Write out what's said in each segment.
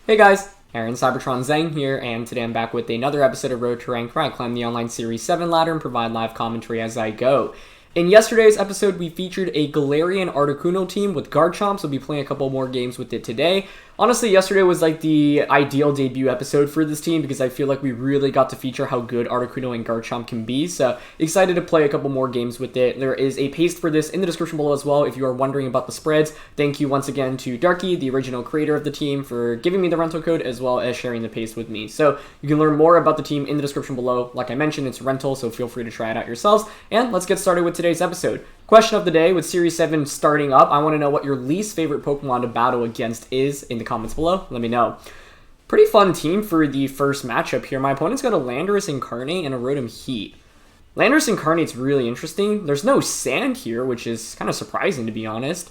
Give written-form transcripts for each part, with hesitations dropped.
Hey guys, Aaron Cybertron Zhang here, and today I'm back with another episode of Road to Rank where I climb the online Series 7 ladder and provide live commentary as I go. In yesterday's episode, we featured a Galarian Articuno team with Garchomp, so we'll be playing a couple more games with it today. Honestly, yesterday was like the ideal debut episode for this team because I feel like we really got to feature how good Articuno and Garchomp can be, so excited to play a couple more games with it. There is a paste for this in the description below as well if you are wondering about the spreads. Thank you once again to Darky, the original creator of the team, for giving me the rental code as well as sharing the paste with me. So you can learn more about the team in the description below. Like I mentioned, it's rental, so feel free to try it out yourselves. And let's get started with today's episode. Question of the day, with Series 7 starting up, I want to know what your least favorite Pokemon to battle against is in the comments below. Let me know. Pretty fun team for the first matchup here. My opponent's got a Landorus Incarnate and a Rotom-H. Landorus Incarnate's really interesting. There's no sand here, which is kind of surprising to be honest.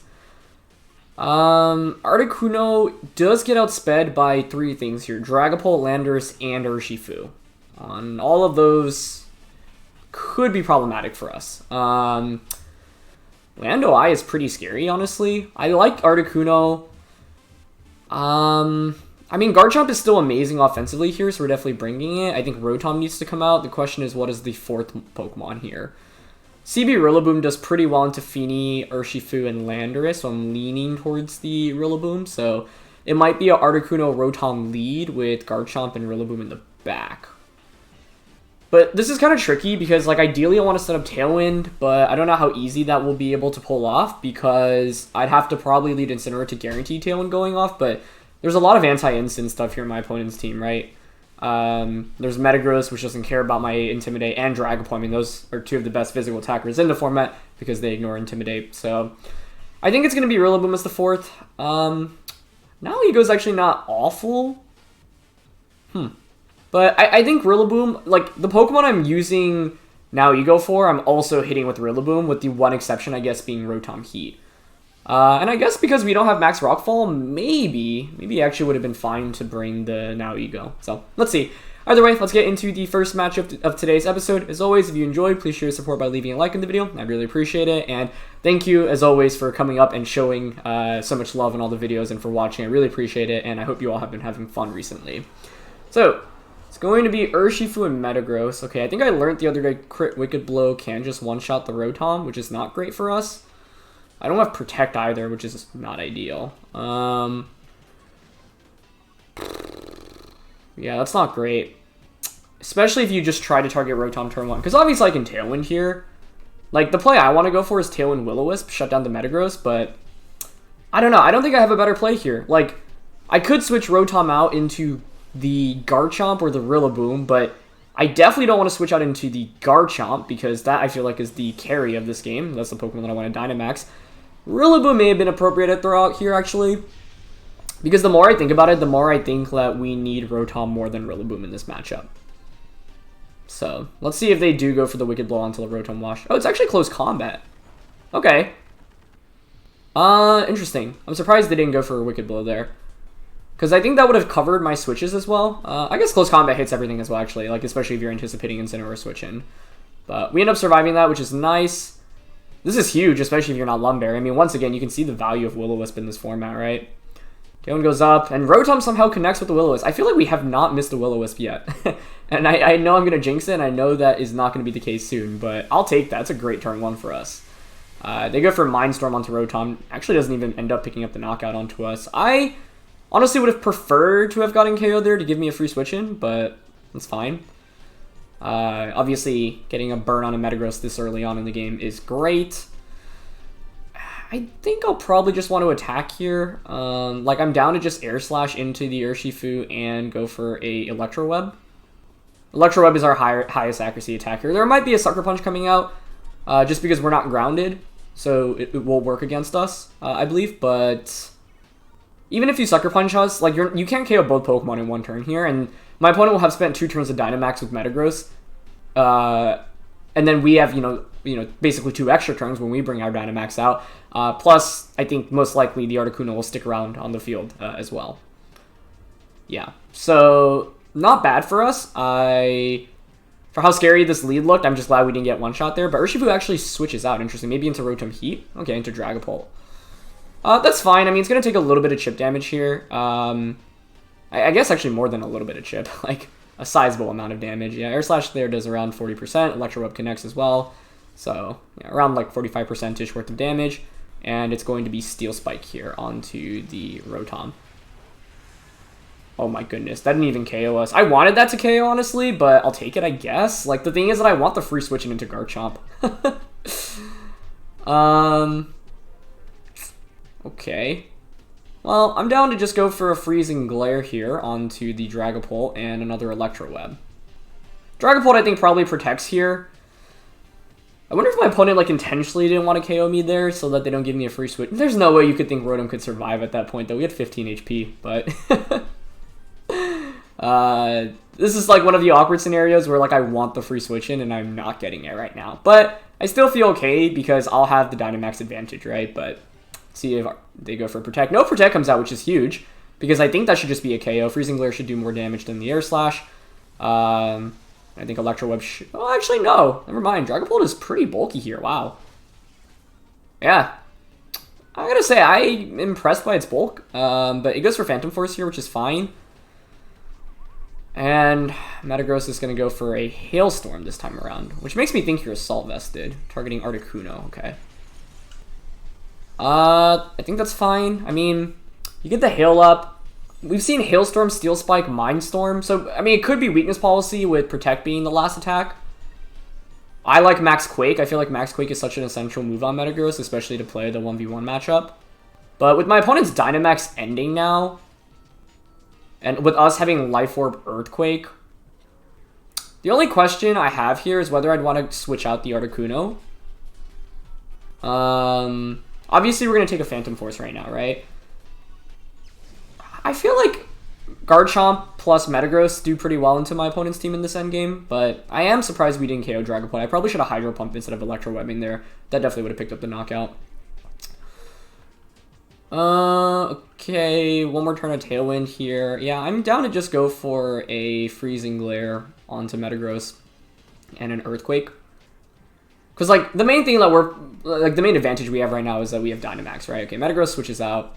Articuno does get outsped by three things here. Dragapult, Landorus, and Urshifu. On all of those could be problematic for us. Lando-I is pretty scary, honestly. I like Articuno. I mean, Garchomp is still amazing offensively here, so we're definitely bringing it. I think Rotom needs to come out. The question is, what is the fourth Pokemon here? CB Rillaboom does pretty well into Fini, Urshifu, and Landorus, so I'm leaning towards the Rillaboom. So it might be a Articuno Rotom lead with Garchomp and Rillaboom in the back. But this is kind of tricky because, like, ideally I want to set up Tailwind, but I don't know how easy that will be able to pull off because I'd have to probably lead Incineroar to guarantee Tailwind going off, but there's a lot of anti-instant stuff here in my opponent's team, right? There's Metagross, which doesn't care about my Intimidate, and Dragapult. I mean, those are two of the best physical attackers in the format because they ignore Intimidate. So I think it's going to be Rillaboom as the fourth. Now Ego's actually not awful. But I think Rillaboom, like, the Pokemon I'm using Now Ego for, I'm also hitting with Rillaboom, with the one exception, I guess, being Rotom-H. And I guess because we don't have Max Rockfall, maybe it actually would have been fine to bring the Now Ego. So, let's see. Either way, let's get into the first matchup of today's episode. As always, if you enjoyed, please show your support by leaving a like in the video. I'd really appreciate it. And thank you, as always, for coming up and showing so much love in all the videos and for watching. I really appreciate it, and I hope you all have been having fun recently. So, it's going to be Urshifu and Metagross. Okay, I think I learned the other day Crit Wicked Blow can just one-shot the Rotom, which is not great for us. I don't have Protect either, which is not ideal. Yeah, that's not great. Especially if you just try to target Rotom turn 1. Because obviously I can Tailwind here. Like, the play I want to go for is Tailwind Will-O-Wisp, shut down the Metagross, but I don't know. I don't think I have a better play here. Like, I could switch Rotom out into the Garchomp or the Rillaboom, but I definitely don't want to switch out into the Garchomp because that I feel like is the carry of this game. That's the Pokemon that I want to Dynamax. Rillaboom may have been appropriate to throw out here, actually, because the more I think about it, the more I think that we need Rotom more than Rillaboom in this matchup. So, let's see if they do go for the Wicked Blow until the Rotom Wash. Oh, it's actually close combat. Okay. Interesting. I'm surprised they didn't go for a Wicked Blow there. Because I think that would have covered my switches as well. I guess close combat hits everything as well, actually. Like, especially if you're anticipating Incineroar switching. But we end up surviving that, which is nice. This is huge, especially if you're not Lumberry. I mean, once again, you can see the value of Will-O-Wisp in this format, right? Tailwind goes up, and Rotom somehow connects with the Will-O-Wisp. I feel like we have not missed a Will-O-Wisp yet. And I know I'm going to jinx it, and I know that is not going to be the case soon. But I'll take that. It's a great turn 1 for us. They go for Mindstorm onto Rotom. Actually doesn't even end up picking up the knockout onto us. I honestly would have preferred to have gotten KO there to give me a free switch in, but that's fine. Obviously, getting a burn on a Metagross this early on in the game is great. I think I'll probably just want to attack here. Like, I'm down to just Air Slash into the Urshifu and go for a Electro Web. Electro Web is our highest accuracy attacker. There might be a Sucker Punch coming out just because we're not grounded, so it will work against us, I believe, but even if you Sucker Punch us, like, you can't KO both Pokemon in one turn here, and my opponent will have spent 2 turns of Dynamax with Metagross, and then we have, you know, basically 2 extra turns when we bring our Dynamax out. Plus, I think most likely the Articuno will stick around on the field as well. Yeah, so not bad for us. For how scary this lead looked, I'm just glad we didn't get one shot there. But Urshifu actually switches out, interesting. Maybe into Rotom-H. Okay, into Dragapult. That's fine. I mean, it's going to take a little bit of chip damage here. I I guess actually more than a little bit of chip, like a sizable amount of damage. Yeah, Air Slash there does around 40%. Electro Web connects as well. So yeah, around like 45%-ish worth of damage. And it's going to be Steel Spike here onto the Rotom. Oh my goodness, that didn't even KO us. I wanted that to KO, honestly, but I'll take it, I guess. Like, the thing is that I want the free switching into Garchomp. Okay. Well, I'm down to just go for a Freezing Glare here onto the Dragapult and another Electro Web. Dragapult, I think, probably protects here. I wonder if my opponent, like, intentionally didn't want to KO me there so that they don't give me a free switch. There's no way you could think Rotom could survive at that point, though. We had 15 HP, but... this is, like, one of the awkward scenarios where, like, I want the free switch in and I'm not getting it right now. But I still feel okay because I'll have the Dynamax advantage, right? But see if they go for Protect. No Protect comes out, which is huge because I think that should just be a KO. Freezing Glare should do more damage than the Air Slash. I think Electro Web should... Oh, actually, no. Never mind. Dragapult is pretty bulky here. Wow. Yeah. I gotta say, I'm impressed by its bulk. But it goes for Phantom Force here, which is fine. And Metagross is going to go for a Hailstorm this time around, which makes me think you're Assault Vested, targeting Articuno. Okay. I think that's fine. I mean, you get the Hail up. We've seen Hailstorm, Steel Spike, Mindstorm. So, I mean, it could be weakness policy with Protect being the last attack. I like Max Quake. I feel like Max Quake is such an essential move on Metagross, especially to play the 1v1 matchup. But with my opponent's Dynamax ending now, and with us having Life Orb Earthquake, the only question I have here is whether I'd want to switch out the Articuno. Obviously, we're going to take a Phantom Force right now, right? I feel like Garchomp plus Metagross do pretty well into my opponent's team in this endgame, but I am surprised we didn't KO Dragapult. I probably should have Hydro Pump instead of Electro Webbing there. That definitely would have picked up the knockout. Okay, one more turn of Tailwind here. Yeah, I'm down to just go for a Freezing Glare onto Metagross and an Earthquake. Because, like, the main thing that the main advantage we have right now is that we have Dynamax, right? Okay, Metagross switches out.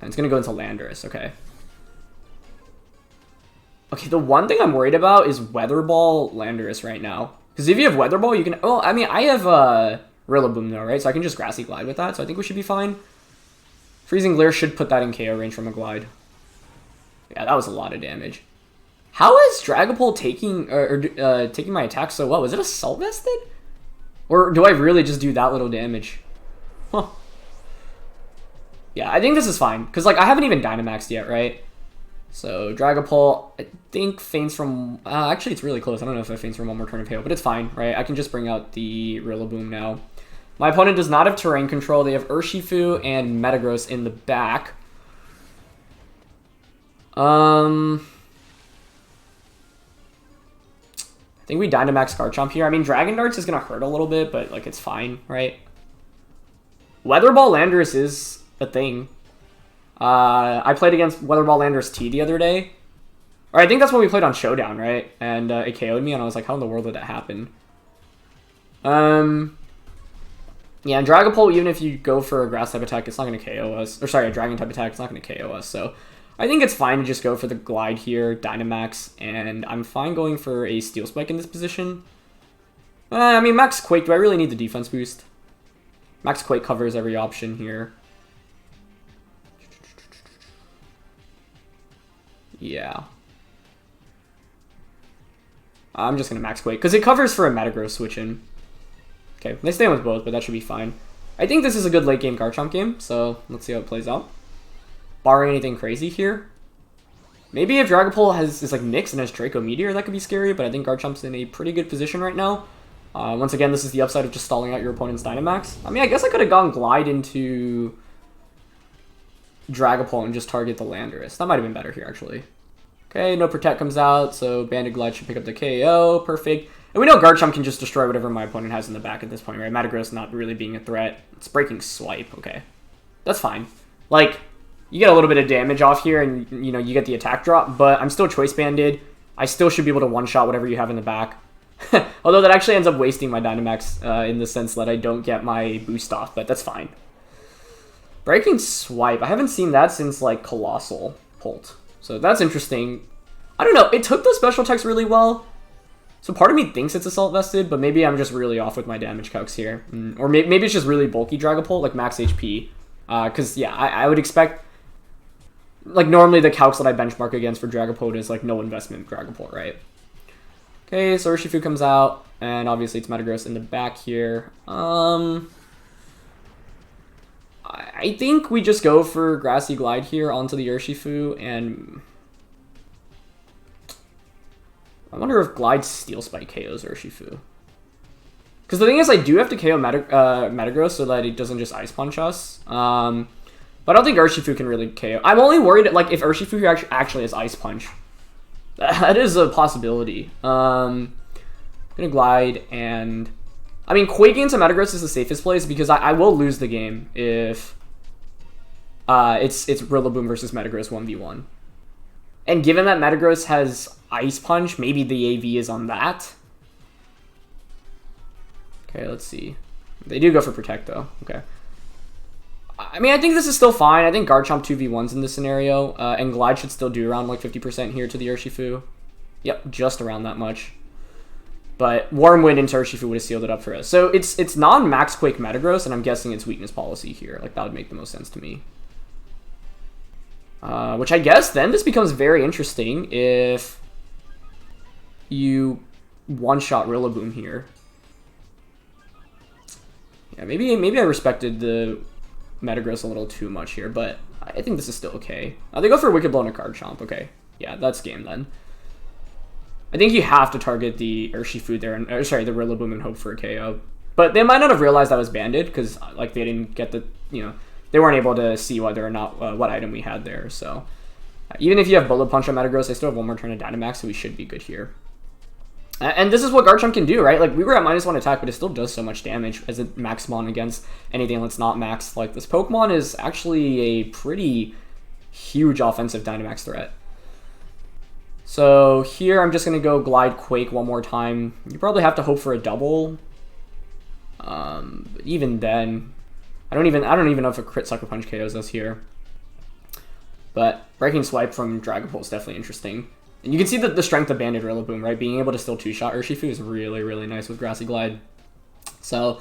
And it's going to go into Landorus, okay. Okay, the one thing I'm worried about is Weather Ball Landorus right now. Because if you have Weather Ball, you can... Well, I mean, I have Rillaboom, though, right? So I can just Grassy Glide with that, so I think we should be fine. Freezing Glare should put that in KO range from a Glide. Yeah, that was a lot of damage. How is Dragapult taking taking my attack so well? Was it Assault Vested? Or do I really just do that little damage? Huh. Yeah, I think this is fine. Because, like, I haven't even Dynamaxed yet, right? So, Dragapult, I think, faints from... actually, it's really close. I don't know if it faints from one more turn of Hail, but it's fine, right? I can just bring out the Rillaboom now. My opponent does not have Terrain Control. They have Urshifu and Metagross in the back. I think we Dynamax Garchomp here. I mean, Dragon Darts is going to hurt a little bit, but, like, it's fine, right? Weather Ball Landorus is a thing. I played against Weather Ball Landorus-T the other day. Or I think that's when we played on Showdown, right? And it KO'd me, and I was like, how in the world did that happen? Yeah, and Dragapult, even if you go for a Grass-type attack, it's not going to KO us. Or sorry, a Dragon-type attack, it's not going to KO us. So I think it's fine to just go for the Glide here, Dynamax, and I'm fine going for a Steel Spike in this position. I mean, Max Quake, do I really need the defense boost? Max Quake covers every option here. Yeah. I'm just going to Max Quake, because it covers for a Metagross switch in. Okay, they stay with both, but that should be fine. I think this is a good late game Garchomp game, so let's see how it plays out. Barring anything crazy here. Maybe if Dragapult is like Nyx and has Draco Meteor, that could be scary, but I think Garchomp's in a pretty good position right now. Once again, this is the upside of just stalling out your opponent's Dynamax. I mean, I guess I could have gone Glide into Dragapult and just target the Landorus. That might have been better here, actually. Okay, no Protect comes out, so Banded Glide should pick up the KO. Perfect. And we know Garchomp can just destroy whatever my opponent has in the back at this point, right? Metagross not really being a threat. It's breaking Swipe. Okay. That's fine. Like, you get a little bit of damage off here, and, you know, you get the attack drop, but I'm still Choice Banded. I still should be able to one-shot whatever you have in the back. Although that actually ends up wasting my Dynamax in the sense that I don't get my boost off, but that's fine. Breaking Swipe. I haven't seen that since, like, Coalossal Pult. So that's interesting. I don't know. It took the special attacks really well. So part of me thinks it's Assault Vested, but maybe I'm just really off with my damage calcs here. Or maybe it's just really bulky Dragapult, like max HP. Because, yeah, I would expect... Like, normally the calcs that I benchmark against for Dragapult is, like, no investment Dragapult, right? Okay, so Urshifu comes out, and obviously it's Metagross in the back here. I think we just go for Grassy Glide here onto the Urshifu, and... I wonder if Glide Steel Spike KOs Urshifu. Because the thing is, I do have to KO Metagross so that it doesn't just Ice Punch us. But I don't think Urshifu can really KO. I'm only worried, like, if Urshifu actually has Ice Punch. That is a possibility. Gonna Glide, and... I mean, Quaking into Metagross is the safest place, because I will lose the game if... it's Rillaboom versus Metagross 1v1. And given that Metagross has Ice Punch, maybe the AV is on that. Okay, let's see. They do go for Protect, though. Okay. I mean, I think this is still fine. I think Garchomp 2v1s in this scenario. And Glide should still do around, like, 50% here to the Urshifu. Yep, just around that much. But Warm Wind into Urshifu would have sealed it up for us. So it's non-Max Quake Metagross, and I'm guessing it's Weakness Policy here. Like, that would make the most sense to me. Which I guess then this becomes very interesting if you one-shot Rillaboom here. Yeah, maybe I respected the Metagross a little too much here, but I think this is still okay. They go for Wicked Blow and a Garchomp. Okay, yeah, that's game then. I think you have to target the Urshifu there, and sorry, the Rillaboom, and hope for a KO. But they might not have realized that was banded because like they didn't get the they weren't able to see whether or not what item we had there. So even if you have Bullet Punch on Metagross, I still have one more turn of Dynamax, so we should be good here. And this is what Garchomp can do, right? Like, we were at -1 attack, but it still does so much damage as a max mon against anything that's not max. Like, this Pokemon is actually a pretty huge offensive Dynamax threat. So here I'm just going to go Glide Quake one more time. You probably have to hope for a double. But even then, I don't even know if a crit Sucker Punch KOs us here. But Breaking Swipe from Dragapult is definitely interesting. And you can see that the strength of Banded Rillaboom, right? Being able to still two-shot Urshifu is really, really nice with Grassy Glide. So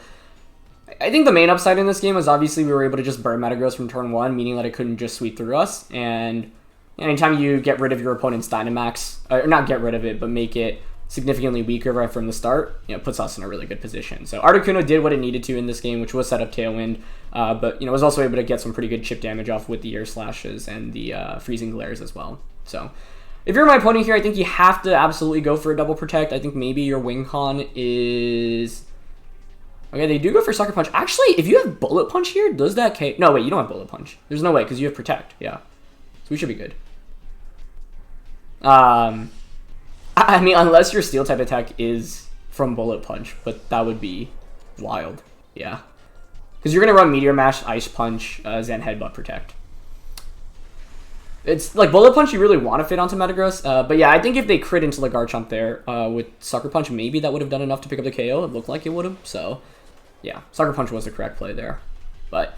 I think the main upside in this game was obviously we were able to just burn Metagross from turn 1, meaning that it couldn't just sweep through us. And anytime you get rid of your opponent's Dynamax, or not get rid of it, but make it significantly weaker right from the start, it puts us in a really good position. So Articuno did what it needed to in this game, which was set up Tailwind, but was also able to get some pretty good chip damage off with the Air Slashes and the Freezing Glares as well. So if you're my opponent here, I think you have to absolutely go for a double protect. I think maybe your win con is... Okay, they do go for Sucker Punch. Actually, if you have Bullet Punch here, does that K... No, wait, you don't have Bullet Punch. There's no way, because you have Protect. Yeah. So we should be good. I mean, unless your Steel type attack is from Bullet Punch, but that would be wild. Yeah. Because you're going to run Meteor Mash, Ice Punch, Zen Headbutt, Protect. It's like Bullet Punch you really want to fit onto Metagross, but yeah, I think if they crit into the Garchomp there with Sucker Punch, maybe that would have done enough to pick up the KO. It looked like it would have, so yeah, Sucker Punch was the correct play there. But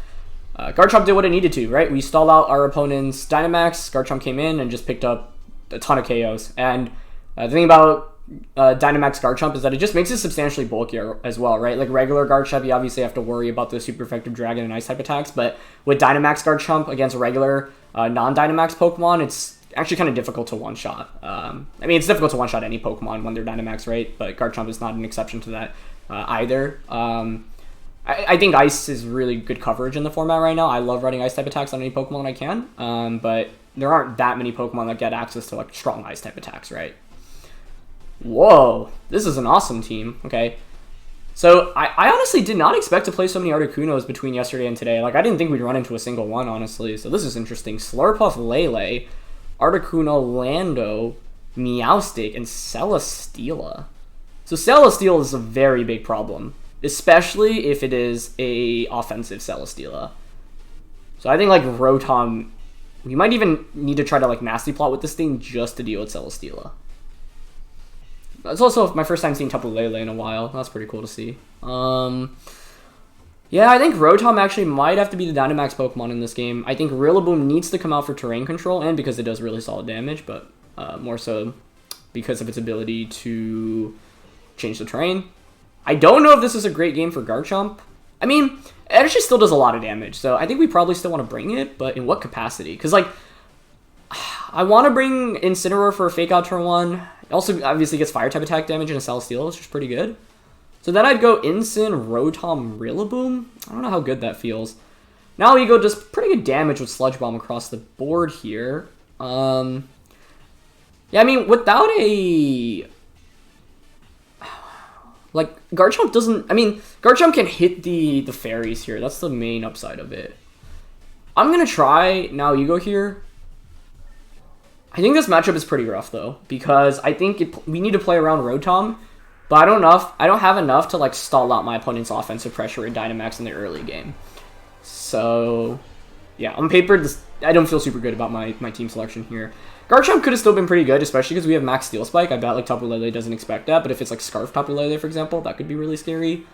Garchomp did what it needed to, right? We stalled out our opponent's Dynamax, Garchomp came in and just picked up a ton of KOs. And the thing about Dynamax Garchomp is that it just makes it substantially bulkier as well, right? Like regular Garchomp, you obviously have to worry about the super effective Dragon and Ice type attacks, but with Dynamax Garchomp against a regular non-Dynamax Pokemon, it's actually kind of difficult to one-shot. I mean, it's difficult to one-shot any Pokemon when they're Dynamax, right? But Garchomp is not an exception to that either. I think Ice is really good coverage in the format right now. I love running Ice type attacks on any Pokemon I can, but there aren't that many Pokemon that get access to like strong Ice type attacks, right? Whoa, this is an awesome team. Okay, so I honestly did not expect to play so many Articunos between yesterday and today. Like, I didn't think we'd run into a single one, honestly. So this is interesting. Slurpuff, Lele, Articuno, Lando, Meowstic, and Celesteela. So Celesteela is a very big problem, especially if it is a offensive Celesteela. So I think like Rotom, we might even need to try to like nasty plot with this thing just to deal with Celesteela. It's also my first time seeing Tapu Lele in a while. That's pretty cool to see. Yeah, Yeah, I think Rotom actually might have to be the Dynamax Pokemon in this game. I think Rillaboom needs to come out for terrain control, and because it does really solid damage, but more so because of its ability to change the terrain. I don't know if this is a great game for Garchomp. I mean, it actually still does a lot of damage, so I think we probably still want to bring it, but in what capacity? Because, like, I want to bring Incineroar for a Fake Out turn 1. It also obviously gets Fire-type attack damage in a Celesteela, which is pretty good. So then I'd go Incin, Rotom, Rillaboom. I don't know how good that feels. Now Ego does pretty good damage with Sludge Bomb across the board here. Yeah, I mean, without a... Like, Garchomp doesn't... I mean, Garchomp can hit the fairies here. That's the main upside of it. I'm going to try Now Ego here. I think this matchup is pretty rough, though, because I think we need to play around Rotom, but I don't have enough to, like, stall out my opponent's offensive pressure in Dynamax in the early game. So, yeah, on paper, I don't feel super good about my team selection here. Garchomp could have still been pretty good, especially because we have Max Steel Spike. I bet like Tapu Lele doesn't expect that, but if it's like Scarf Tapu Lele, for example, that could be really scary.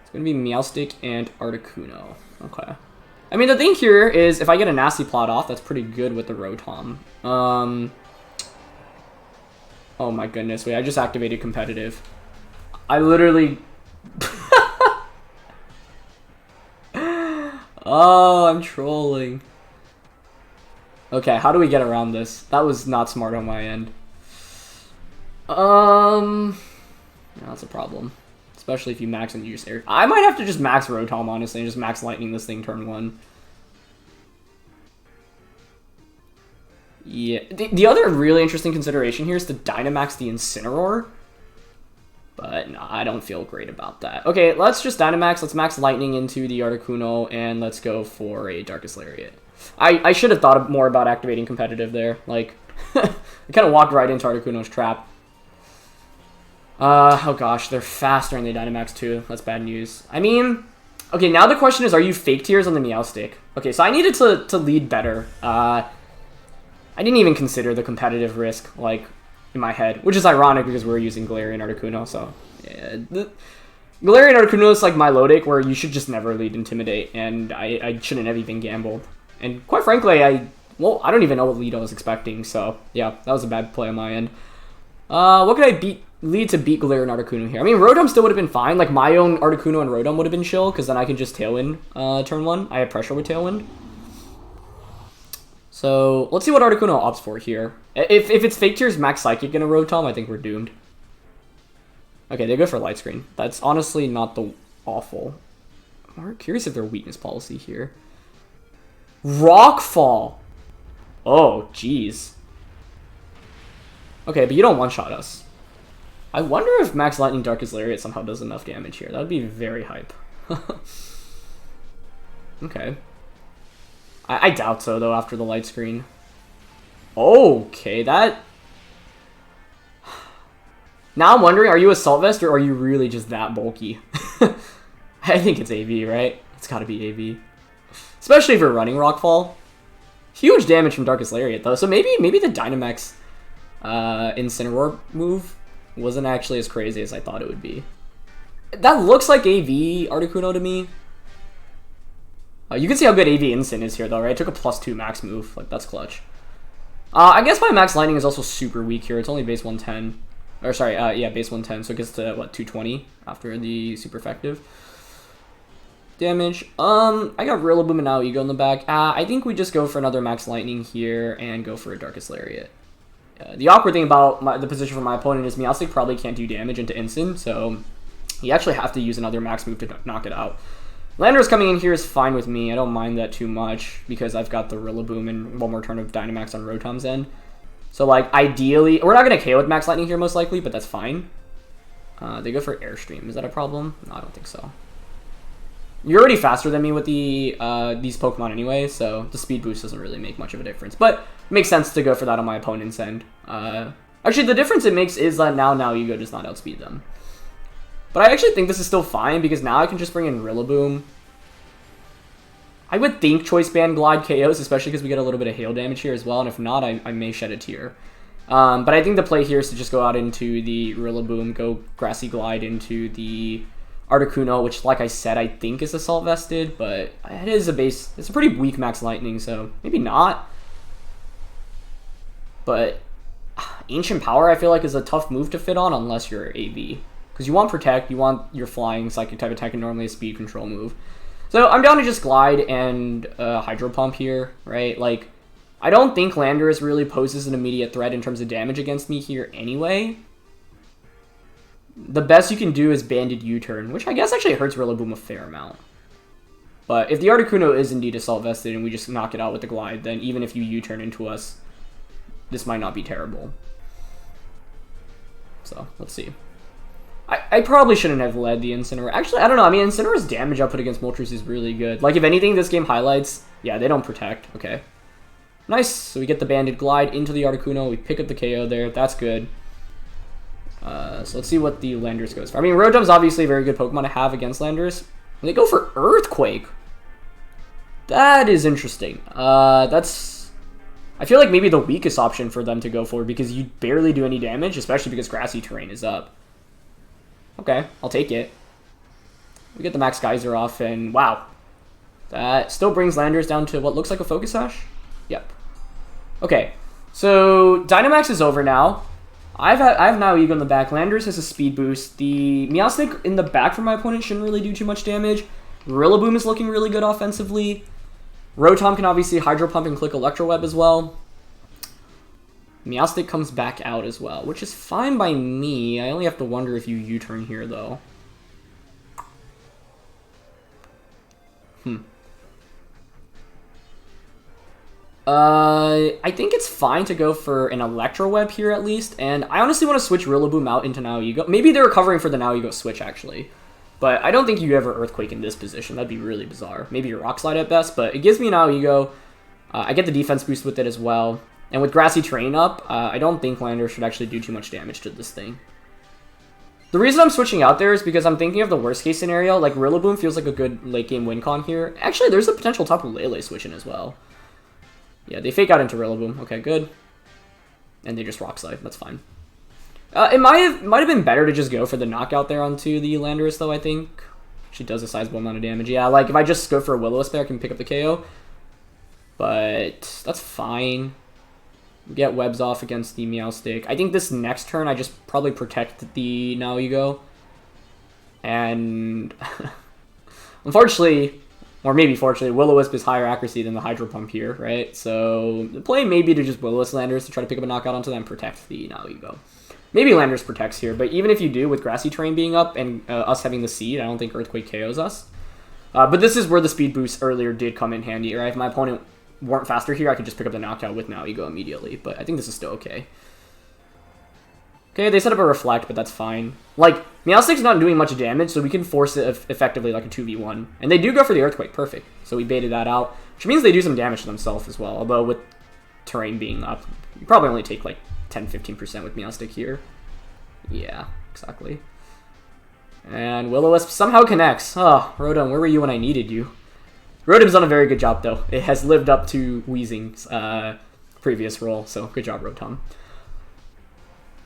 It's going to be Meowstic and Articuno. Okay. I mean, the thing here is if I get a nasty plot off, that's pretty good with the Rotom. Oh my goodness, wait, I just activated competitive. I literally... Oh, I'm trolling. Okay, how do we get around this? That was not smart on my end. Yeah, that's a problem. Especially if you max and use air. I might have to just max Rotom, honestly, and just max Lightning this thing turn 1. Yeah, the other really interesting consideration here is to Dynamax the Incineroar. But no, I don't feel great about that. Okay, let's just Dynamax. Let's max Lightning into the Articuno, and let's go for a Darkest Lariat. I should have thought more about activating competitive there. Like, I kind of walked right into Articuno's trap. Oh gosh, they're faster and they Dynamax too. That's bad news. I mean, okay, now the question is, are you fake tears on the Meowstic? Okay, so I needed to lead better. I didn't even consider the competitive risk, like, in my head, which is ironic because we're using Galarian Articuno, so yeah. Galarian Articuno is like my low deck where you should just never lead Intimidate, and I shouldn't have even gambled. And quite frankly, I don't even know what lead I was expecting, so yeah, that was a bad play on my end. What could I lead to beat Galarian Articuno here? I mean, Rotom still would have been fine. Like, my own Articuno and Rotom would have been chill, because then I can just Tailwind turn 1. I have pressure with Tailwind. So, let's see what Articuno opts for here. If it's Fake Tears, Max Psychic in a Rotom, I think we're doomed. Okay, they go for Light Screen. That's honestly not the awful. I'm curious if their weakness policy here. Rockfall! Oh, jeez. Okay, but you don't one-shot us. I wonder if Max Lightning Darkest Lariat somehow does enough damage here. That would be very hype. Okay. I doubt so, though, after the Light Screen. Okay, that... Now I'm wondering, are you Assault Vest, or are you really just that bulky? I think it's AV, right? It's gotta be AV. Especially if we're running Rockfall. Huge damage from Darkest Lariat, though, so maybe the Dynamax Incineroar move wasn't actually as crazy as I thought it would be. That looks like AV Articuno to me. You can see how good AV Incin is here, though, right? It took a +2 max move. Like, that's clutch. I guess my Max Lightning is also super weak here. It's only base 110. Or, sorry, yeah, base 110. So it gets to, what, 220 after the super effective damage. I got Rillaboom and now Ego in the back. I think we just go for another Max Lightning here and go for a Darkest Lariat. The awkward thing about the position for my opponent is Meowstic probably can't do damage into Incin, so you actually have to use another max move to knock it out. Landorus coming in here is fine with me. I don't mind that too much because I've got the Rillaboom and one more turn of Dynamax on Rotom's end. So, like, ideally... We're not going to KO with Max Lightning here, most likely, but that's fine. They go for Airstream. Is that a problem? No, I don't think so. You're already faster than me with the these Pokemon anyway, so the speed boost doesn't really make much of a difference. But it makes sense to go for that on my opponent's end. Actually, the difference it makes is that now Ego does not outspeed them. But I actually think this is still fine, because now I can just bring in Rillaboom. I would think Choice Band Glide KOs, especially because we get a little bit of hail damage here as well, and if not, I may shed a tear. But I think the play here is to just go out into the Rillaboom, go Grassy Glide into the Articuno, which, like I said, I think is Assault Vested, but it is a base. It's a pretty weak Max Lightning, so maybe not. But Ancient Power, I feel like, is a tough move to fit on unless you're AV. Because you want Protect, you want your Flying, Psychic type attack, and normally a Speed Control move. So I'm down to just Glide and Hydro Pump here, right? Like, I don't think Landorus really poses an immediate threat in terms of damage against me here anyway. The best you can do is Banded U-Turn, which I guess actually hurts Rillaboom a fair amount. But if the Articuno is indeed Assault Vested and we just knock it out with the Glide, then even if you U-Turn into us, this might not be terrible. So, let's see. I probably shouldn't have led the Incineroar. Actually, I don't know. I mean, Incineroar's damage output against Moltres is really good. Like, if anything, this game highlights... Yeah, they don't Protect. Okay. Nice. So we get the Banded Glide into the Articuno. We pick up the KO there. That's good. So let's see what the Landorus goes for. I mean, Rotom's obviously a very good Pokemon to have against Landorus. They go for Earthquake. That is interesting. That's... I feel like maybe the weakest option for them to go for because you barely do any damage, especially because Grassy Terrain is up. Okay, I'll take it. We get the Max Geyser off, and wow. That still brings Landorus down to what looks like a Focus Sash? Yep. Okay, so Dynamax is over now. I have now Ego in the back. Landorus has a speed boost. The Meowstic in the back from my opponent shouldn't really do too much damage. Rillaboom is looking really good offensively. Rotom can obviously Hydro Pump and click Electro Web as well. Meowstic comes back out as well, which is fine by me. I only have to wonder if you U-turn here, though. I think it's fine to go for an Electro Web here at least, and I honestly want to switch Rillaboom out into Now Ego. Maybe they're recovering for the Now Ego switch, actually. But I don't think you ever Earthquake in this position. That'd be really bizarre. Maybe your Rock Slide at best, but it gives me Now Ego. I get the defense boost with it as well. And with Grassy Terrain up, I don't think Landorus should actually do too much damage to this thing. The reason I'm switching out there is because I'm thinking of the worst case scenario. Like, Rillaboom feels like a good late game win con here. Actually, there's a potential Tapu Lele switch in as well. Yeah, they fake out into Rillaboom. Okay, good. And they just Rock Slide. That's fine. It might have been better to just go for the knockout there onto the Landorus, though, I think. She does a sizable amount of damage. Yeah, like, if I just go for a Will-O-Wisp there, I can pick up the KO. But that's fine. Get webs off against the Meowstic. I think this next turn, I just probably protect the Now Ego. And unfortunately, or maybe fortunately, Will-O-Wisp is higher accuracy than the Hydro Pump here, right? So the play may be to just Will-O-Wisp Landorus to try to pick up a knockout onto them and protect the Now Ego. Maybe Landorus protects here, but even if you do, with Grassy Terrain being up and us having the Seed, I don't think Earthquake KOs us. But this is where the speed boost earlier did come in handy, right? If my opponent weren't faster here, I could just pick up the knockout with Now Ego immediately, but I think this is still okay. Okay, they set up a Reflect, but that's fine. Like, Meowstic's not doing much damage, so we can force it effectively like a 2v1. And they do go for the Earthquake, perfect. So we baited that out, which means they do some damage to themselves as well, although with Terrain being up, you probably only take like 10-15% with Meowstic here. Yeah, exactly. And Will-O-Wisp somehow connects. Oh, Rotom, where were you when I needed you? Rotom's done a very good job, though. It has lived up to Weezing's previous role, so good job, Rotom.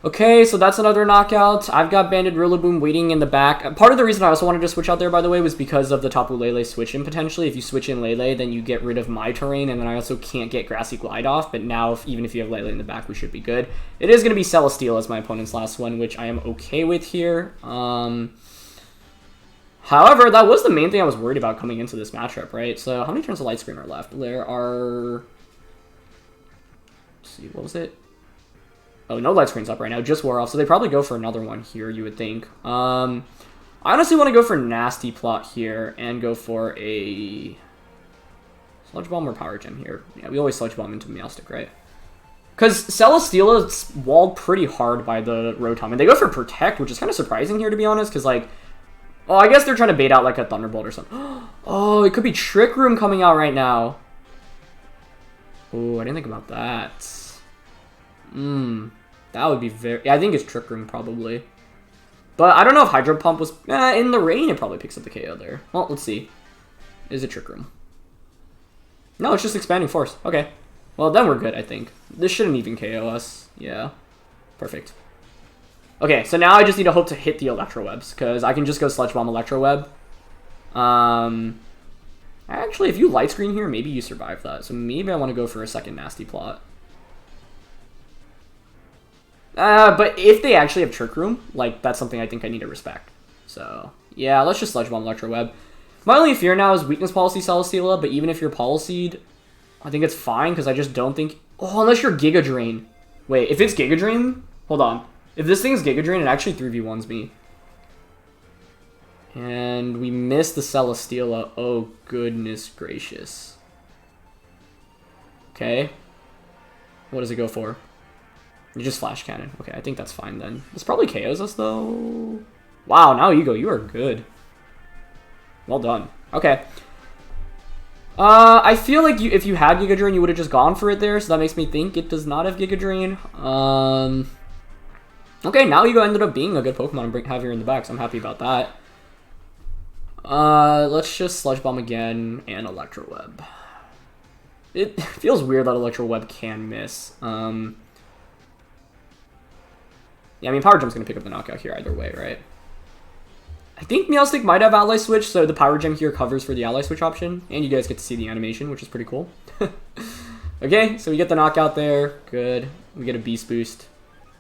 Okay, so that's another knockout. I've got Banded Rillaboom waiting in the back. Part of the reason I also wanted to switch out there, by the way, was because of the Tapu Lele switch in potentially. If you switch in Lele, then you get rid of my terrain, and then I also can't get Grassy Glide off. But now, even if you have Lele in the back, we should be good. It is going to be Celesteela as my opponent's last one, which I am okay with here. However, that was the main thing I was worried about coming into this matchup, right? So how many turns of Light Screen are left? There are... Let's see, what was it? Oh, no Light Screen's up right now, just wore off, so they probably go for another one here, you would think. I honestly want to go for Nasty Plot here and go for a Sludge Bomb or Power Gem here. Yeah, we always Sludge Bomb into Meowstic, right? Because Celesteela's walled pretty hard by the Rotom, and they go for Protect, which is kind of surprising here, to be honest, because, like, oh, I guess they're trying to bait out, like, a Thunderbolt or something. Oh, it could be Trick Room coming out right now. Oh, I didn't think about that. That would be very... Yeah, I think it's Trick Room, probably. But I don't know if Hydro Pump was... in the rain, it probably picks up the KO there. Well, let's see. Is it Trick Room? No, it's just Expanding Force. Okay. Well, then we're good, I think. This shouldn't even KO us. Yeah. Perfect. Okay, so now I just need to hope to hit the Electro Webs, because I can just go Sludge Bomb Electro Web. Actually, if you Light Screen here, maybe you survive that. So maybe I want to go for a second Nasty Plot. But if they actually have Trick Room, like, that's something I think I need to respect. So, yeah, let's just Sludge Bomb Electro Web. My only fear now is Weakness Policy Celesteela, but even if you're Policy'd, I think it's fine, because I just don't think... Oh, unless you're Giga Drain. Wait, if it's Giga Drain... Hold on. If this thing's Giga Drain, it actually 3v1s me. And we missed the Celesteela. Oh, goodness gracious. Okay. What does it go for? You just Flash Cannon. Okay, I think that's fine then. This probably KOs us, though. Wow, now Ego, you are good. Well done. Okay. I feel like if you had Giga Drain, you would have just gone for it there, so that makes me think it does not have Giga Drain. Okay, now Ego ended up being a good Pokemon to have here in the back, so I'm happy about that. Let's just Sludge Bomb again and Electro Web. It feels weird that Electro Web can miss. Yeah, I mean, Power Jump's going to pick up the knockout here either way, right? I think Meowstic might have Ally Switch, so the Power Gem here covers for the Ally Switch option. And you guys get to see the animation, which is pretty cool. Okay, so we get the knockout there. Good. We get a Beast Boost,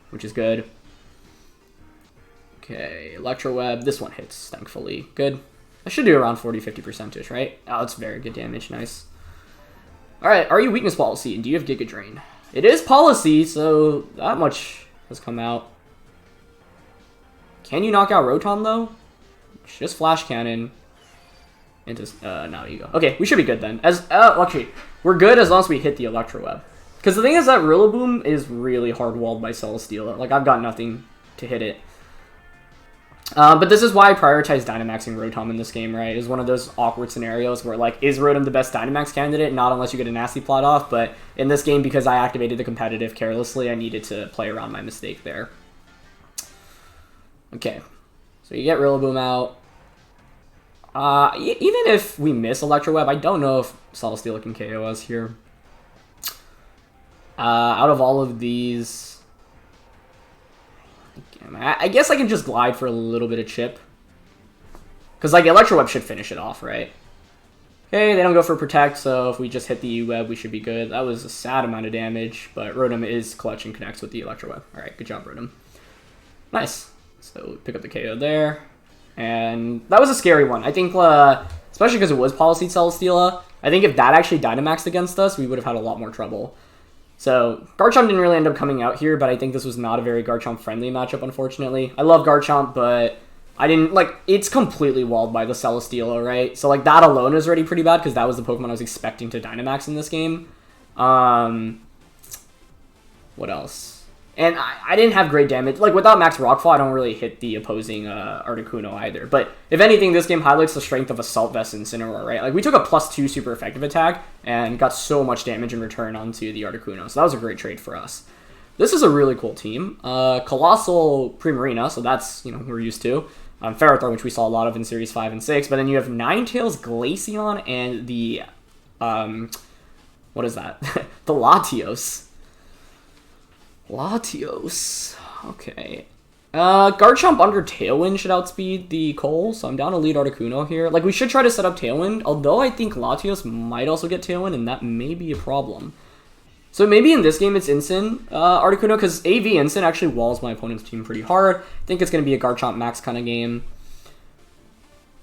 which is good. Okay, Electro Web. This one hits, thankfully. Good. I should do around 40-50%, right? Oh, it's very good damage. Nice. Alright, are you Weakness Policy? And do you have Giga Drain? It is Policy, so that much has come out. Can you knock out Rotom, though? Just Flash Cannon. Into, now you go. Okay, we should be good then. Actually, we're good as long as we hit the Electro Web. Because the thing is that Rillaboom is really hard-walled by Celesteela. Like, I've got nothing to hit it. But this is why I prioritize Dynamaxing Rotom in this game, right? It's one of those awkward scenarios where, like, is Rotom the best Dynamax candidate? Not unless you get a Nasty Plot off, but in this game, because I activated the competitive carelessly, I needed to play around my mistake there. Okay. So you get Rillaboom out. Even if we miss Electro Web, I don't know if Celesteela can KO us here. Out of all of these... I guess I can just Glide for a little bit of chip. Because, like, Electro Web should finish it off, right? Okay, they don't go for Protect, so if we just hit the U-Web, we should be good. That was a sad amount of damage, but Rotom is clutch and connects with the Electro Web. Alright, good job, Rotom. Nice. So, pick up the KO there. And that was a scary one. I think, especially because it was Policy Celesteela, I think if that actually Dynamaxed against us, we would have had a lot more trouble. So, Garchomp didn't really end up coming out here, but I think this was not a very Garchomp-friendly matchup, unfortunately. I love Garchomp, but I didn't, like, it's completely walled by the Celesteela, right? So, like, that alone is already pretty bad, because that was the Pokemon I was expecting to Dynamax in this game. What else? And I didn't have great damage. Like, without Max Rockfall, I don't really hit the opposing Articuno either. But, if anything, this game highlights the strength of Assault Vest and Incineroar, right? Like, we took a +2 super effective attack and got so much damage in return onto the Articuno. So that was a great trade for us. This is a really cool team. Coalossal Primarina, so that's, you know, we're used to. Ferrothorn, which we saw a lot of in Series 5 and 6. But then you have Ninetales, Glaceon, and the... what is that? The Latios. Latios. Okay. Garchomp under Tailwind should outspeed the Coal, so I'm down to lead Articuno here. Like, we should try to set up Tailwind, although I think Latios might also get Tailwind, and that may be a problem. So maybe in this game it's Incin Articuno, because AV Incin actually walls my opponent's team pretty hard. I think it's going to be a Garchomp max kind of game.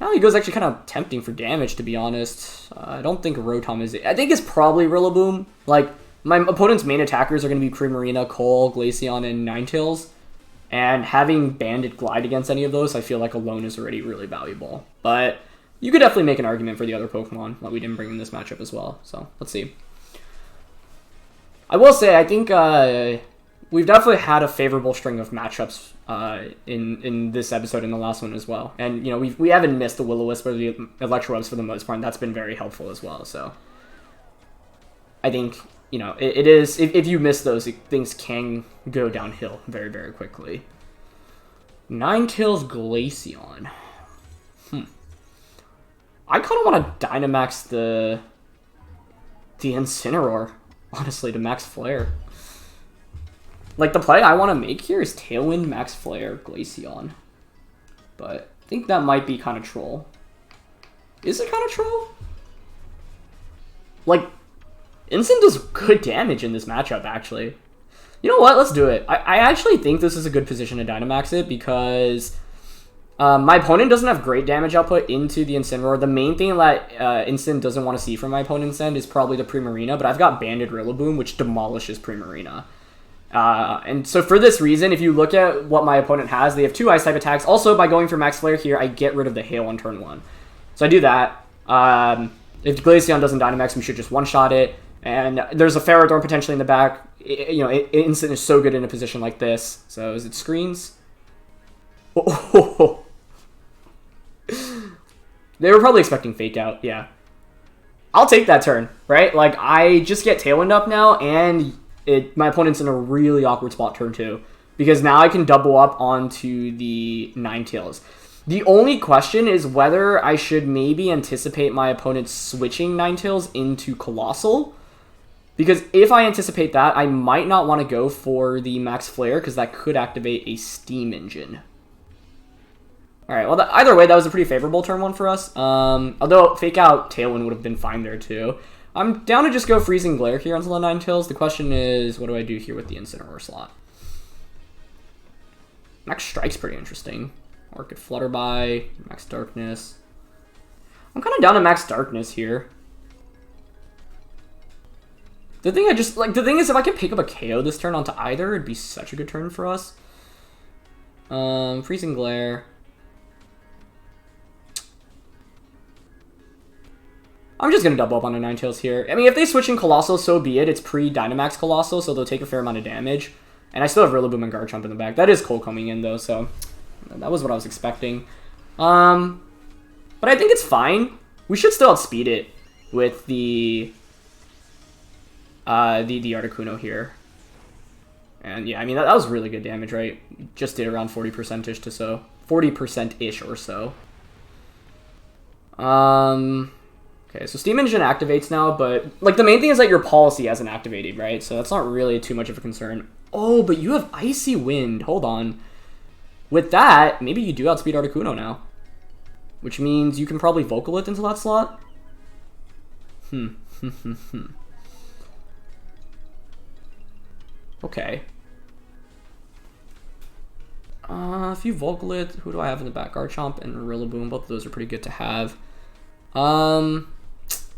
Now he goes actually kind of tempting for damage, to be honest. I don't think Rotom is it. I think it's probably Rillaboom. Like, my opponent's main attackers are going to be Primarina, Coal, Glaceon, and Ninetales. And having Bandit Glide against any of those, I feel like alone is already really valuable. But you could definitely make an argument for the other Pokemon that we didn't bring in this matchup as well. So, let's see. I will say, I think we've definitely had a favorable string of matchups in this episode and the last one as well. And, you know, we haven't missed the Will-O-Wisp or the Electro-Webs for the most part, and that's been very helpful as well. So, I think... You know, it is, if you miss those, things can go downhill very, very quickly. Ninetales Glaceon. I kind of want to Dynamax the Incineroar, honestly, to max Flare. Like, the play I want to make here is Tailwind, Max Flare, Glaceon. But I think that might be kind of troll. Is it kind of troll? Like, Instant does good damage in this matchup, actually. You know what? Let's do it. I actually think this is a good position to Dynamax it because my opponent doesn't have great damage output into the Incineroar. The main thing that Instant doesn't want to see from my opponent's end is probably the Primarina, but I've got Banded Rillaboom, which demolishes Primarina. And so for this reason, if you look at what my opponent has, they have 2 Ice-type attacks. Also, by going for Max Flare here, I get rid of the Hail on turn 1. So I do that. If Glaceon doesn't Dynamax, we should just one-shot it. And there's a Ferrothorn potentially in the back. Instant is so good in a position like this. So is it screens? Oh. They were probably expecting Fake Out, yeah. I'll take that turn, right? Like, I just get Tailwind up now, and my opponent's in a really awkward spot turn 2. Because now I can double up onto the Ninetales. The only question is whether I should maybe anticipate my opponent switching Ninetales into Coalossal. Because if I anticipate that, I might not want to go for the Max Flare, because that could activate a Steam Engine. Alright, well, either way, that was a pretty favorable turn 1 for us. Although Fake Out Tailwind would have been fine there, too. I'm down to just go Freezing Glare here onto the Ninetales. The question is, what do I do here with the Incineroar slot? Max Strike's pretty interesting. Or could Flutterby, Max Darkness. I'm kind of down to Max Darkness here. The thing is, if I could pick up a KO this turn onto either, it'd be such a good turn for us. Freezing Glare. I'm just going to double up on a Ninetales here. I mean, if they switch in Coalossal, so be it. It's pre-Dynamax Coalossal, so they'll take a fair amount of damage. And I still have Rillaboom and Garchomp in the back. That is Cole coming in, though, so that was what I was expecting. But I think it's fine. We should still outspeed it with the Articuno here. And yeah, I mean, that was really good damage, right? Just did around 40%-ish to so. 40%-ish or so. Okay, so Steam Engine activates now, but like the main thing is that your policy hasn't activated, right? So that's not really too much of a concern. Oh, but you have Icy Wind. Hold on. With that, maybe you do outspeed Articuno now. Which means you can probably Vocal It into that slot. Okay. If you Vocal It, who do I have in the back? Garchomp and Rillaboom. Both of those are pretty good to have.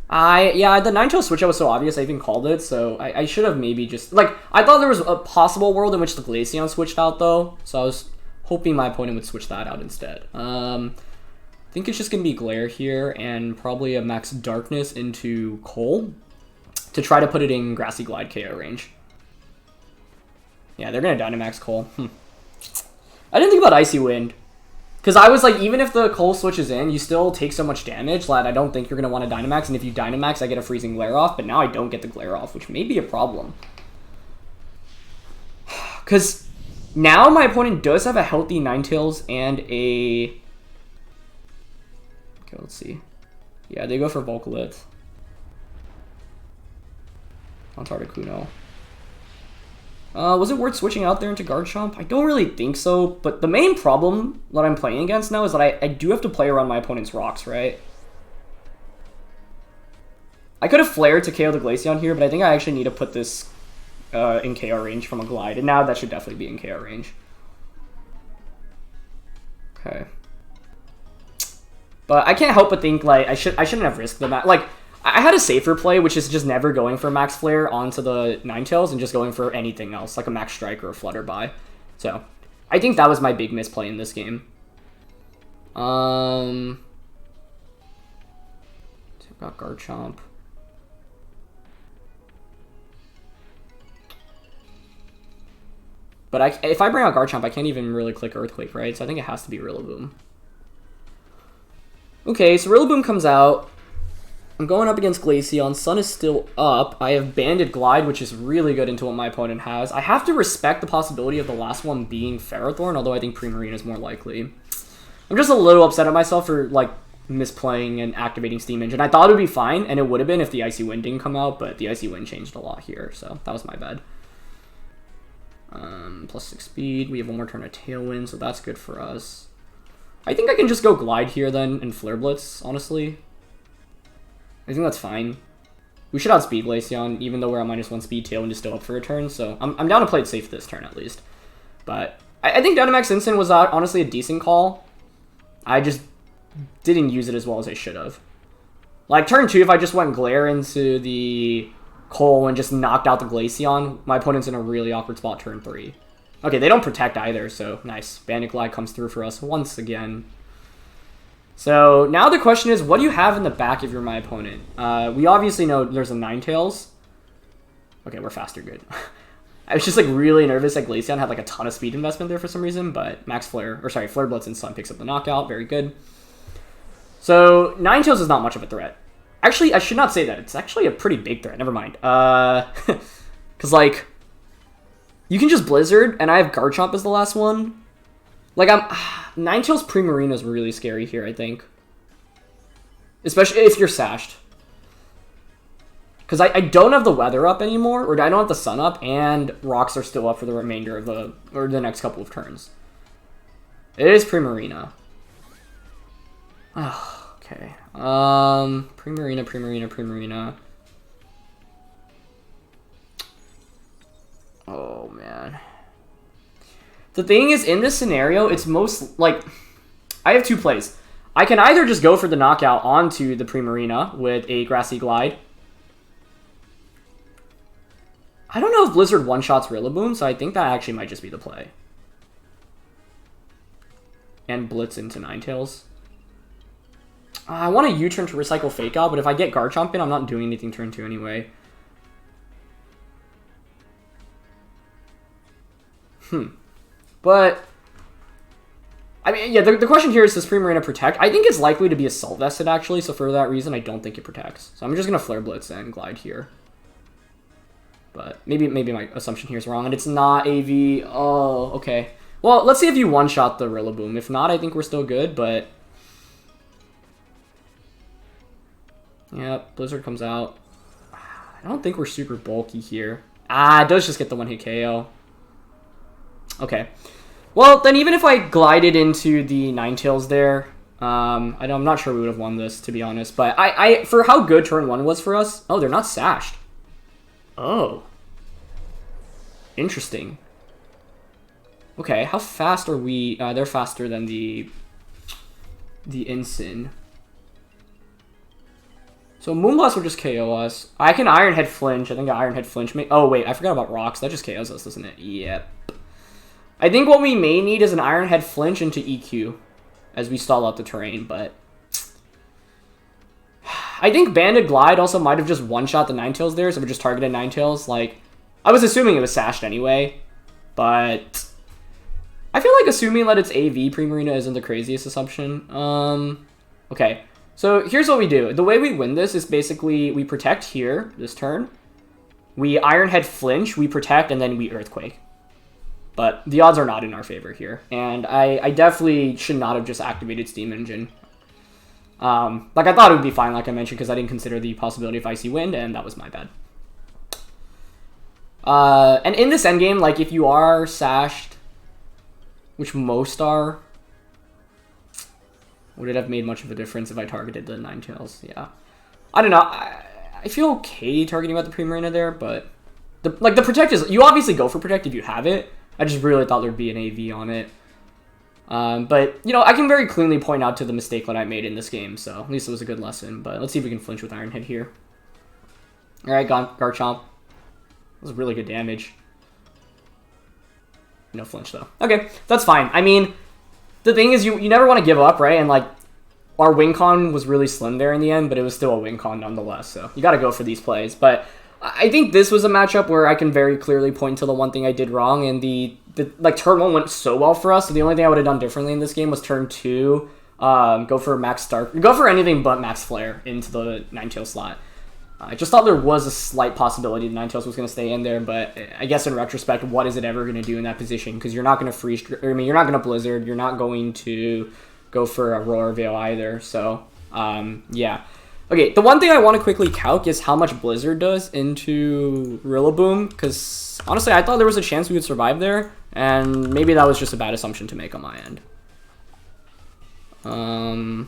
Yeah, the Ninetales switch out was so obvious I even called it, so I should have maybe just, like, I thought there was a possible world in which the Glaceon switched out, though, so I was hoping my opponent would switch that out instead. I think it's just going to be Glare here, and probably a Max Darkness into Cole to try to put it in Grassy Glide KO range. Yeah, they're going to Dynamax Cole. I didn't think about Icy Wind. Because I was like, even if the Cole switches in, you still take so much damage that I don't think you're going to want to Dynamax. And if you Dynamax, I get a Freezing Glare off. But now I don't get the Glare off, which may be a problem. Because now my opponent does have a healthy Ninetales and a... Okay, let's see. Yeah, they go for Vocal It. On Articuno. Was it worth switching out there into Garchomp? I don't really think so, but the main problem that I'm playing against now is that I do have to play around my opponent's rocks, right? I could have flared to KO the Glaceon here, but I think I actually need to put this in KO range from a Glide, and now that should definitely be in KO range. Okay. But I can't help but think, like, I shouldn't have risked the match. Like, I had a safer play, which is just never going for Max Flare onto the Ninetales and just going for anything else, like a Max Strike or a Flutterby. So, I think that was my big misplay in this game. So I've got Garchomp. But if I bring out Garchomp, I can't even really click Earthquake, right? So I think it has to be Rillaboom. Okay, so Rillaboom comes out. I'm going up against Glaceon. Sun is still up. I have Banded Glide, which is really good into what my opponent has. I have to respect the possibility of the last one being Ferrothorn, although I think Primarina is more likely. I'm just a little upset at myself for, like, misplaying and activating Steam Engine. I thought it would be fine, and it would have been if the Icy Wind didn't come out, but the Icy Wind changed a lot here, so that was my bad. getting +6 speed. We have one more turn of Tailwind, so that's good for us. I think I can just go Glide here then and Flare Blitz, honestly. I think that's fine. We should outspeed Glaceon, even though we're at -1 speed. Tailwind is still up for a turn, so I'm down to play it safe this turn at least. But I think Dynamax Instant was honestly a decent call. I just didn't use it as well as I should have. Like, turn 2, if I just went Glare into the Coal and just knocked out the Glaceon, my opponent's in a really awkward spot turn 3. Okay, they don't protect either, so nice. Bandit Glide comes through for us once again. So now the question is, what do you have in the back if you're my opponent? We obviously know there's a Ninetales. Okay, we're faster, good. I was just like really nervous that Glaceon had like a ton of speed investment there for some reason, but Flare Blitz and Sun picks up the knockout, very good. So Ninetales is not much of a threat. Actually, I should not say that. It's actually a pretty big threat. Never mind. Because like, you can just Blizzard, and I have Garchomp as the last one. Like, Ninetales Primarina is really scary here, I think. Especially if you're sashed. Because I don't have the weather up anymore, or I don't have the sun up, and rocks are still up for the remainder of the next couple of turns. It is Primarina. Oh, okay. Primarina. Oh, man. The thing is, in this scenario, it's most, like, I have two plays. I can either just go for the knockout onto the Primarina with a Grassy Glide. I don't know if Blizzard one-shots Rillaboom, so I think that actually might just be the play. And Blitz into Ninetales. I want a U-turn to recycle Fake Out, but if I get Garchomp in, I'm not doing anything turn 2 anyway. But, I mean, yeah, the question here is, does Primarina protect? I think it's likely to be Assault Vested, actually, so for that reason, I don't think it protects. So I'm just going to Flare Blitz and Glide here. But maybe my assumption here is wrong, and it's not AV. Oh, okay. Well, let's see if you one-shot the Rillaboom. If not, I think we're still good, but... Yep, Blizzard comes out. I don't think we're super bulky here. It does just get the one-hit KO. Okay. Well, then even if I glided into the Ninetales there, I'm not sure we would have won this, to be honest. But I for how good turn 1 was for us... Oh, they're not sashed. Oh. Interesting. Okay, how fast are we? They're faster than the Ensign. So Moonblast will just KO us. I can Iron Head Flinch. I think Iron Head Flinch may... Oh, wait, I forgot about Rocks. That just KOs us, doesn't it? Yep. I think what we may need is an Iron Head Flinch into EQ as we stall out the terrain, but... I think Banded Glide also might have just one-shot the Ninetales there, so we just targeted Ninetales. Like, I was assuming it was sashed anyway, but... I feel like assuming that it's AV Primarina isn't the craziest assumption. Okay, so here's what we do. The way we win this is basically we protect here, this turn. We Iron Head Flinch, we protect, and then we Earthquake. But the odds are not in our favor here. And I definitely should not have just activated Steam Engine. Like, I thought it would be fine, like I mentioned, because I didn't consider the possibility of Icy Wind, and that was my bad. And in this endgame, like, if you are sashed, which most are, would it have made much of a difference if I targeted the Ninetales? Yeah. I don't know. I feel okay targeting about the Primarina there, but... the Protect is... You obviously go for Protect if you have it. I just really thought there'd be an AV on it. But, you know, I can very cleanly point out to the mistake that I made in this game, so at least it was a good lesson. But let's see if we can flinch with Iron Head here. Alright, Garchomp. That was really good damage. No flinch, though. Okay, that's fine. I mean, the thing is, you never want to give up, right? And, like, our win con was really slim there in the end, but it was still a win con nonetheless, so you gotta go for these plays. But I think this was a matchup where I can very clearly point to the one thing I did wrong, and like, turn 1 went so well for us, so the only thing I would have done differently in this game was turn 2, go for Max Start, go for anything but Max Flare into the Ninetales slot. I just thought there was a slight possibility the Ninetales was going to stay in there, but I guess in retrospect, what is it ever going to do in that position? Because you're not going to freeze, I mean, you're not going to Blizzard, you're not going to go for a Roar Veil either, so, yeah. Okay, the one thing I want to quickly calc is how much Blizzard does into Rillaboom, because honestly, I thought there was a chance we would survive there, And maybe that was just a bad assumption to make on my end. Because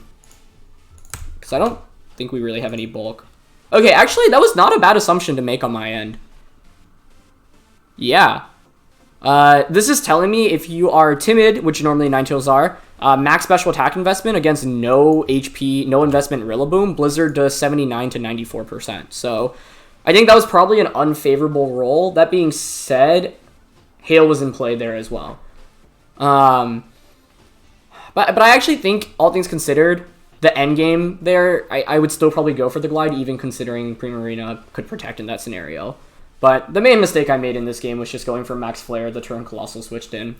I don't think we really have any bulk. Okay, actually, that was not a bad assumption to make on my end. Yeah. This is telling me if you are timid, which normally Ninetales are, max special attack investment against no HP, no investment Rillaboom, Blizzard does 79 to 94%. So I think that was probably an unfavorable roll. That being said, Hail was in play there as well. But I actually think, all things considered, the end game there, I would still probably go for the Glide, even considering Primarina could protect in that scenario. But the main mistake I made in this game was just going for Max Flare the turn Coalossal switched in.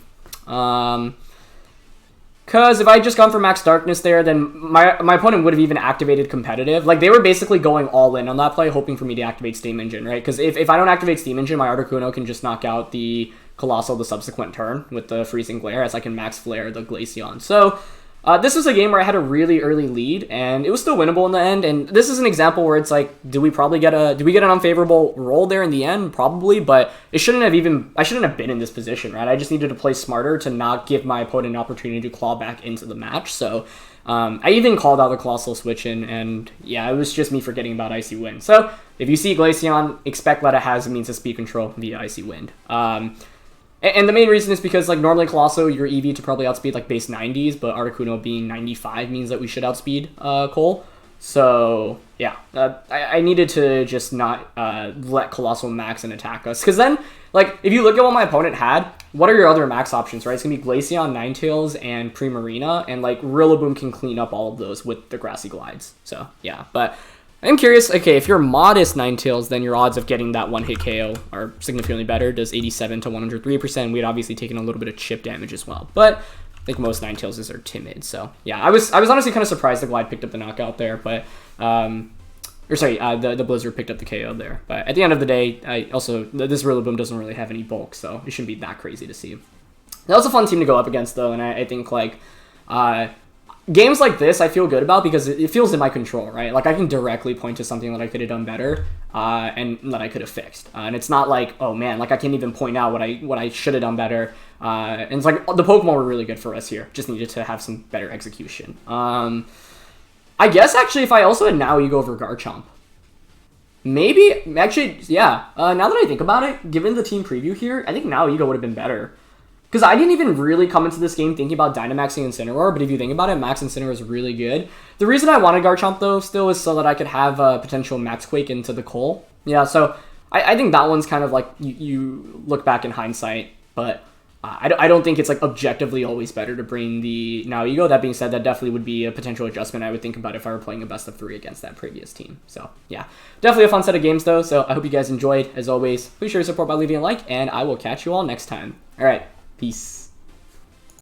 Because if I had just gone for Max Darkness there, then my opponent would have even activated Competitive. Like, they were basically going all in on that play, hoping for me to activate Steam Engine, right? Because if I don't activate Steam Engine, my Articuno can just knock out the Coalossal the subsequent turn with the Freezing Glare, as I can Max Flare the Glaceon. So this was a game where I had a really early lead, and it was still winnable in the end. And this is an example where it's like, did we get an unfavorable roll there in the end? Probably, but I shouldn't have been in this position, right? I just needed to play smarter to not give my opponent an opportunity to claw back into the match. So I even called out the Coalossal switch in, and yeah, it was just me forgetting about Icy Wind. So if you see Glaceon, expect that it has a means of speed control via Icy Wind. And the main reason is because, like, normally Coalossal, your EV to probably outspeed, like, base 90s, but Articuno being 95 means that we should outspeed Cole. So, yeah, I needed to just not let Coalossal max and attack us. Because then, like, if you look at what my opponent had, what are your other max options, right? It's going to be Glaceon, Ninetales, and Primarina, and, like, Rillaboom can clean up all of those with the Grassy Glides. So, yeah, but I'm curious, okay, if you're modest Ninetales, then your odds of getting that one-hit KO are significantly better. Does 87 to 103%. We'd obviously taken a little bit of chip damage as well. But I think most Ninetales are timid. So, yeah, I was honestly kind of surprised the Glide picked up the knockout there. But, the Blizzard picked up the KO there. But at the end of the day, this Rillaboom doesn't really have any bulk, so it shouldn't be that crazy to see. That was a fun team to go up against, though, and I think, like, games like this, I feel good about because it feels in my control, right? Like, I can directly point to something that I could have done better, and that I could have fixed. And it's not like, oh man, like I can't even point out what I should have done better. And it's like the Pokemon were really good for us here. Just needed to have some better execution. I guess actually, if I also had Now Ego over Garchomp, maybe actually, yeah. Now that I think about it, given the team preview here, I think Now Ego would have been better. Because I didn't even really come into this game thinking about Dynamaxing Incineroar, but if you think about it, Max Incineroar is really good. The reason I wanted Garchomp, though, still is so that I could have a potential Max Quake into the Cole. Yeah, so I think that one's kind of like, you look back in hindsight, but I don't think it's like objectively always better to bring the Now Ego. That being said, that definitely would be a potential adjustment I would think about if I were playing a best of 3 against that previous team. So, yeah, definitely a fun set of games, though, so I hope you guys enjoyed. As always, please show your support by leaving a like, and I will catch you all next time. All right. Peace.